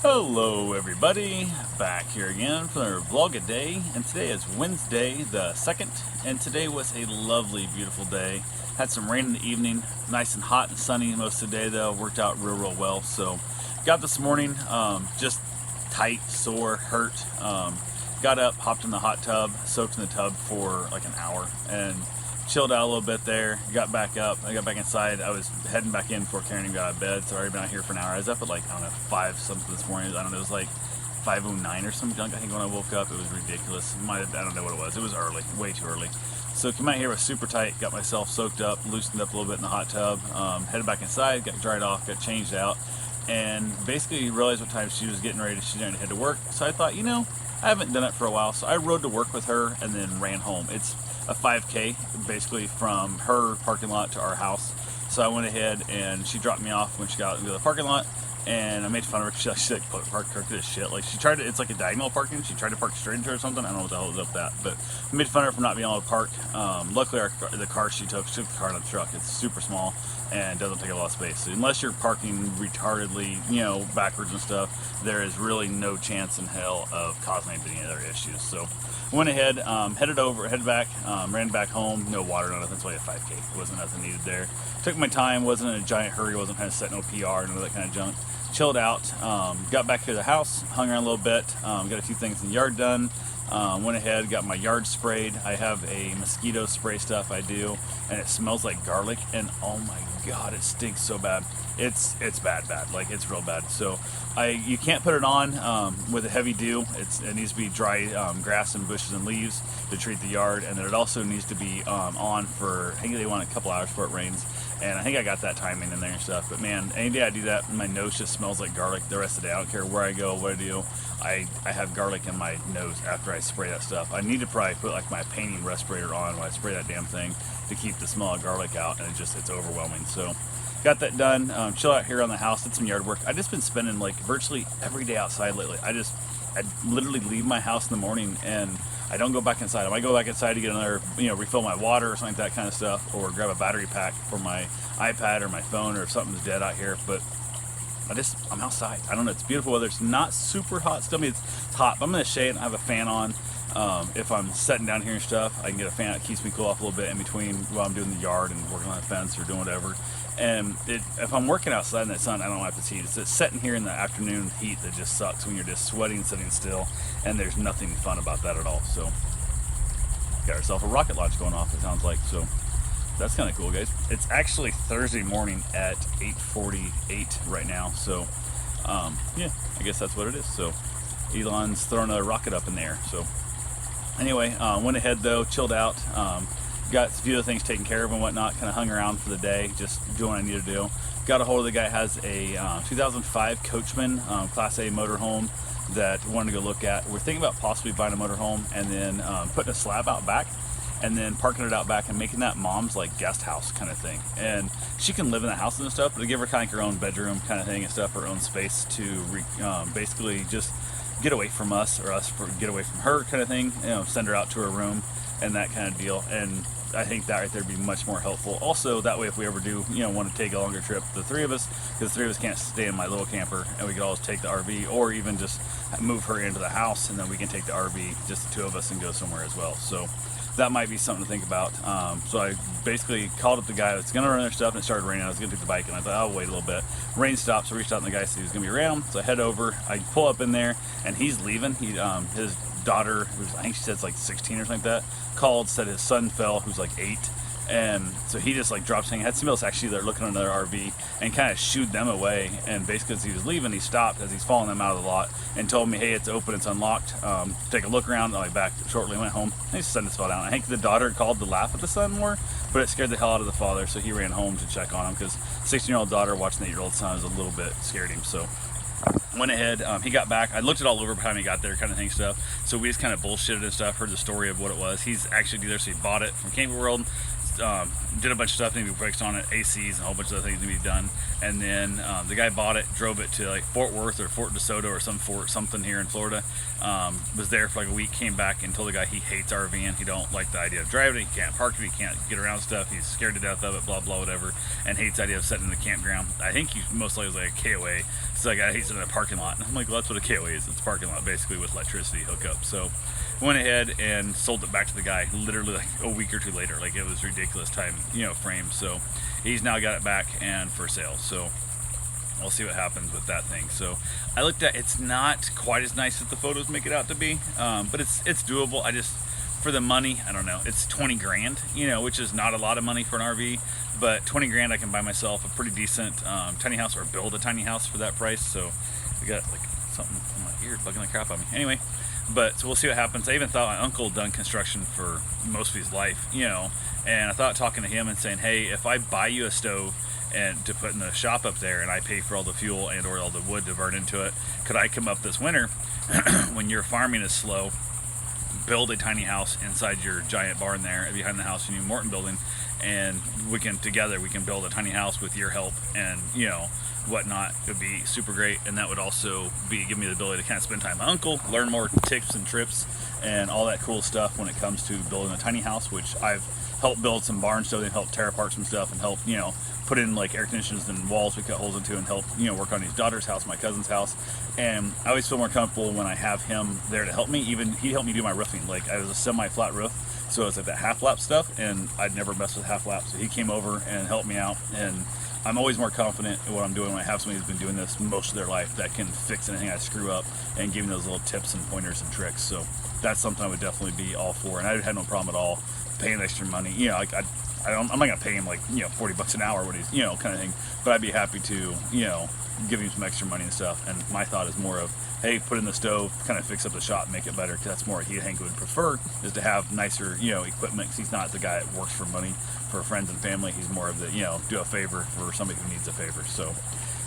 Hello everybody, back here again for another vlog-a-day, and today is Wednesday the 2nd, and today was a lovely, beautiful day. Had some rain in the evening, nice and hot and sunny most of the day though, worked out real well. So got this morning, just tight, sore, hurt, got up, hopped in the hot tub, soaked in the tub for like an hour, and chilled out a little bit there, got back up, I got back inside. I was heading back in before Karen got out of bed, so I've already been out here for an hour. I was up at like, I don't know, 5 something this morning. I don't know, it was like 5:09 or some junk, I think, when I woke up. It was ridiculous. I don't know what it was. It was early, way too early. So came out here, was super tight, got myself soaked up, loosened up a little bit in the hot tub, headed back inside, got dried off, got changed out, and basically realized what time she was getting ready to head to work. So I thought, you know, I haven't done it for a while, so I rode to work with her and then ran home. It's a 5K basically from her parking lot to our house. So I went ahead and she dropped me off when she got into the parking lot, and I made fun of her. She like parked this shit. Like she tried to, it's like a diagonal parking. She tried to park straight into her or something. I don't know what the hell was up with that, but I made fun of her for not being able to park. Luckily the car she took the car in the truck. It's super small and doesn't take a lot of space. So unless you're parking retardedly, you know, backwards and stuff, there is really no chance in hell of causing any other issues. So went ahead, headed back, ran back home. No water, no nothing. It's only a 5K. It wasn't nothing needed there. Took my time. Wasn't in a giant hurry. Wasn't kind of setting no PR and all that kind of junk. Chilled out. Got back to the house. Hung around a little bit. Got a few things in the yard done. Went ahead, got my yard sprayed. I have a mosquito spray stuff I do, and it smells like garlic, and oh my god, it stinks so bad. It's bad, like it's real bad. So you can't put it on with a heavy dew. It needs to be dry grass and bushes and leaves to treat the yard, and then it also needs to be on for, I think they want a couple hours before it rains, and I think I got that timing in there and stuff. But man, any day I do that, my nose just smells like garlic the rest of the day. I don't care where I go, what I do. I have garlic in my nose after I spray that stuff. I need to probably put like my painting respirator on when I spray that damn thing to keep the smell of garlic out, and it's overwhelming. So got that done. Chill out here on the house, did some yard work. I've just been spending like virtually every day outside lately. I literally leave my house in the morning and I don't go back inside. I might go back inside to get another, you know, refill my water or something like that kind of stuff, or grab a battery pack for my iPad or my phone, or if something's dead out here. But I'm outside. I don't know. It's beautiful weather. It's not super hot still. I mean, it's hot. But I'm in the shade and I have a fan on. If I'm sitting down here and stuff, I can get a fan that keeps me cool off a little bit in between while I'm doing the yard and working on the fence or doing whatever. And if I'm working outside in that sun, I don't have to heat. It's sitting here in the afternoon heat that just sucks when you're just sweating, sitting still, and there's nothing fun about that at all. So got ourselves a rocket launch going off, it sounds like. So that's kind of cool, guys. It's actually Thursday morning at 8:48 right now. So yeah, I guess that's what it is. So Elon's throwing a rocket up in the air. So anyway, went ahead though, chilled out, got a few other things taken care of and whatnot, kind of hung around for the day, just doing what I need to do. Got a hold of the guy who has a 2005 Coachman Class A motorhome that wanted to go look at. We're thinking about possibly buying a motorhome and then putting a slab out back and then parking it out back and making that mom's like guest house kind of thing. And she can live in the house and stuff, but to give her kind of her own bedroom kind of thing and stuff, her own space to basically just get away from us, or get away from her kind of thing, you know, send her out to her room and that kind of deal. And I think that right there would be much more helpful. Also, that way if we ever do, you know, want to take a longer trip, the three of us, because the three of us can't stay in my little camper, and we could always take the RV, or even just move her into the house and then we can take the RV, just the two of us, and go somewhere as well. So that might be something to think about. So I basically called up the guy that's gonna run their stuff, and it started raining. I was gonna take the bike and I thought, I'll wait a little bit. Rain stopped, so I reached out, and the guy said he was gonna be around. So I head over, I pull up in there, and he's leaving. His daughter, who's, I think she said it's like 16 or something like that, called, said his son fell, who's like 8. And so he just like dropped saying, had somebody else actually there looking at another RV, and kind of shooed them away. And basically as he was leaving, he stopped as he's following them out of the lot and told me, hey, it's open, it's unlocked, take a look around. I'll be back shortly. Went home, and his son just fell down. I think the daughter called to laugh at the son more, but it scared the hell out of the father, so he ran home to check on him, because 16-year-old daughter watching the 8-year-old son is a little bit scared him. So went ahead, he got back, I looked it all over by the time he got there, kind of thing stuff. So we just kind of bullshitted and stuff, heard the story of what it was. He's actually dealer, so he bought it from Camping World. Did a bunch of stuff, need to be fixed on it, ACs and a whole bunch of other things to be done. And then the guy bought it, drove it to like Fort Worth or Fort DeSoto or something here in Florida. Was there for like a week, came back and told the guy he hates RVing. He don't like the idea of driving it, he can't park it, he can't get around stuff, he's scared to death of it, blah blah whatever, and hates the idea of sitting in the campground. I think he most likely was like a KOA, So I got he's in a parking lot. And I'm like, well, that's what a KOA is. It's a parking lot basically with electricity hookup. So went ahead and sold it back to the guy literally like a week or two later. Like it was ridiculous time, frame. So he's now got it back and for sale. So we'll see what happens with that thing. So I looked at, it's not quite as nice as the photos make it out to be, but it's doable. I just, for the money, I don't know, it's 20 grand, which is not a lot of money for an RV, but 20 grand I can buy myself a pretty decent tiny house, or build a tiny house for that price. So I got like something in my ear bugging the crap out of me. Anyway, but so we'll see what happens. I even thought my uncle had done construction for most of his life, and I thought talking to him and saying, hey, if I buy you a stove and to put in the shop up there and I pay for all the fuel and or all the wood to burn into it, could I come up this winter when your farming is slow, build a tiny house inside your giant barn there behind the house, your new Morton building, and we can build a tiny house with your help and whatnot. It would be super great, and that would also give me the ability to kind of spend time with my uncle, learn more tips and trips and all that cool stuff when it comes to building a tiny house, which I've helped build some barns, so they help tear apart some stuff and help put in like air conditioners and walls we cut holes into, and help work on his daughter's house, my cousin's house. And I always feel more comfortable when I have him there to help me. Even he helped me do my roofing. Like I was a semi-flat roof, so it's like that half lap stuff, and I'd never mess with half lap, so he came over and helped me out. And I'm always more confident in what I'm doing when I have somebody who's been doing this most of their life that can fix anything I screw up and give me those little tips and pointers and tricks. So that's something I would definitely be all for, and I had no problem at all paying extra money. I'm not gonna pay him like $40 an hour, what he's kind of thing, but I'd be happy to give him some extra money and stuff. And my thought is more of, hey, put in the stove, kind of fix up the shop, make it better, because that's more what Hank would prefer, is to have nicer equipment, because he's not the guy that works for money for friends and family. He's more of the do a favor for somebody who needs a favor. So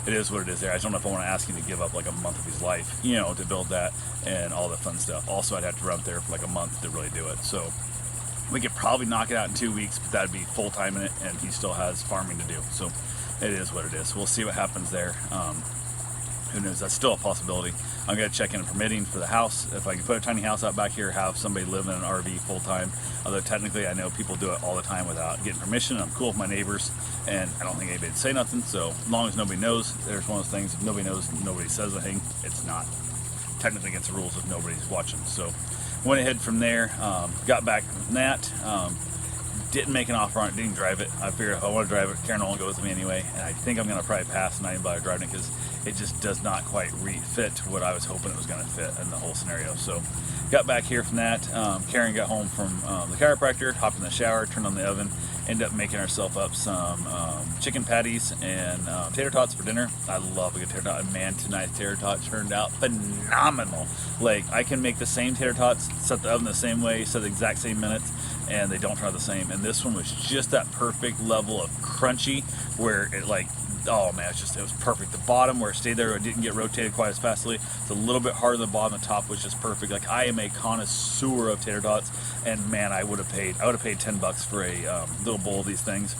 it is what it is there. I just don't know if I want to ask him to give up like a month of his life to build that and all the fun stuff. Also, I'd have to run up there for like a month to really do it. So we could probably knock it out in 2 weeks, but that'd be full time in it, and he still has farming to do. So it is what it is. We'll see what happens there. Who knows? That's still a possibility. I'm gonna check in permitting for the house. If I can put a tiny house out back here, have somebody live in an RV full time. Although technically, I know people do it all the time without getting permission. I'm cool with my neighbors, and I don't think anybody would say nothing. So as long as nobody knows, there's one of those things. If nobody knows, nobody says anything. It's not technically against the rules if nobody's watching. So went ahead from there, got back from that, didn't make an offer on it, didn't drive it. I figured if I want to drive it, Karen won't go with me anyway, and I think I'm going to probably pass and not even bother driving it, because it just does not quite fit what I was hoping it was going to fit in the whole scenario. So got back here from that. Karen got home from the chiropractor, hopped in the shower, turned on the oven, ended up making ourselves up some chicken patties and tater tots for dinner. I love a good tater tot, and man, tonight's tater tot turned out phenomenal. Like, I can make the same tater tots, set the oven the same way, set the exact same minutes, and they don't turn out the same. And this one was just that perfect level of crunchy where it like, oh man, it was perfect. The bottom where it stayed there, it didn't get rotated quite as fastly. It's a little bit harder than the bottom. The top was just perfect. Like, I am a connoisseur of tater tots, and man, I would have paid $10 for a little bowl of these things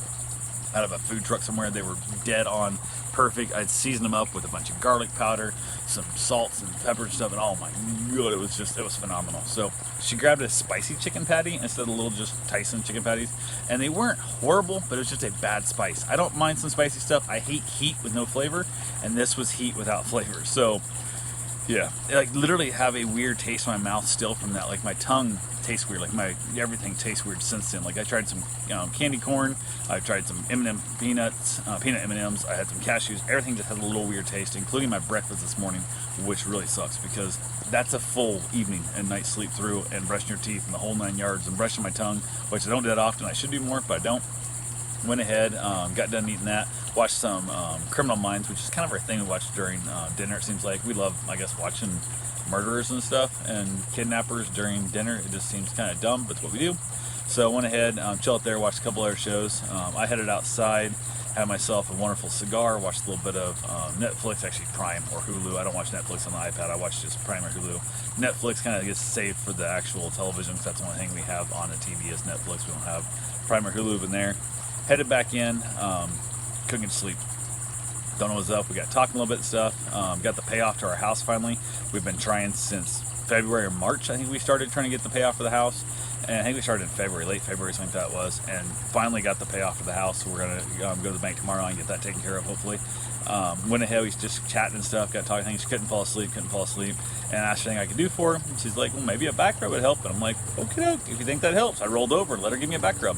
out of a food truck somewhere. They were dead on perfect. I'd seasoned them up with a bunch of garlic powder, some salts and peppers and stuff, and oh my god, it was phenomenal. So she grabbed a spicy chicken patty instead of the little just Tyson chicken patties, and they weren't horrible, but it was just a bad spice. I don't mind some spicy stuff. I hate heat with no flavor, and this was heat without flavor. So yeah, like literally have a weird taste in my mouth still from that. Like, my tongue tastes weird. Like, everything tastes weird since then. Like, I tried some candy corn. I tried some M&M peanuts, peanut M&Ms. I had some cashews. Everything just has a little weird taste, including my breakfast this morning, which really sucks, because that's a full evening and night sleep through, and brushing your teeth and the whole 9 yards, and brushing my tongue, which I don't do that often. I should do more, but I don't. Went ahead, got done eating that, watched some Criminal Minds, which is kind of our thing we watch during dinner. It seems like we love, I guess, watching murderers and stuff and kidnappers during dinner. It just seems kind of dumb, but it's what we do. So I went ahead, chilled out there, watched a couple other shows. I headed outside, had myself a wonderful cigar, watched a little bit of Netflix, actually Prime or Hulu. I don't watch Netflix on the iPad, I watch just Prime or Hulu. Netflix kind of gets saved for the actual television, because that's the only thing we have on the TV is Netflix. We don't have Prime or Hulu in there. Headed back in, couldn't get to sleep. Don't know what's up. We got talking a little bit of stuff. Got the payoff to our house finally. We've been trying since February or March. I think we started trying to get the payoff for the house. And I think we started in February, late February, something like that was. And finally got the payoff for the house. So we're going to go to the bank tomorrow and get that taken care of, hopefully. Went ahead, we just chatting and stuff, got talking. She couldn't fall asleep, and I asked her anything I could do for her. She's like, well, maybe a back rub would help. And I'm like, okay, if you think that helps. I rolled over and let her give me a back rub,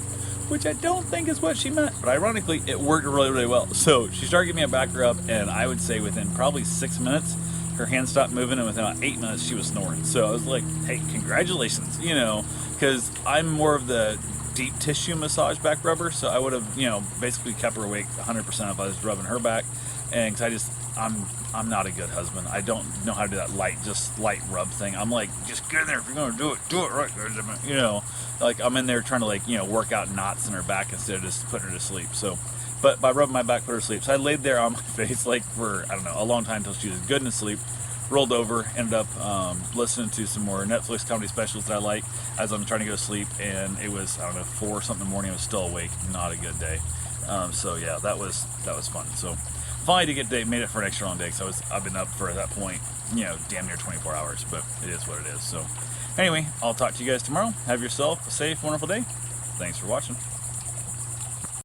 which I don't think is what she meant, but ironically, it worked really, really well. So she started giving me a back rub, and I would say within probably 6 minutes, her hand stopped moving, and within about 8 minutes, she was snoring. So I was like, hey, congratulations, because I'm more of the deep tissue massage back rubber, so I would have, basically kept her awake 100% if I was rubbing her back, and because I'm not a good husband. I don't know how to do that light rub thing. I'm like, just get in there. If you're going to do it right. Like I'm in there trying to work out knots in her back instead of just putting her to sleep. So, but by rubbing my back, put her to sleep. So I laid there on my face for, I don't know, a long time until she was good and asleep. Rolled over, ended up listening to some more Netflix comedy specials that I like as I'm trying to go to sleep. And it was, I don't know, 4 or something in the morning. I was still awake. Not a good day. So yeah, that was fun. So finally made it for an extra long day, because I've been up for at that point, damn near 24 hours, but it is what it is. So anyway, I'll talk to you guys tomorrow. Have yourself a safe, wonderful day. Thanks for watching.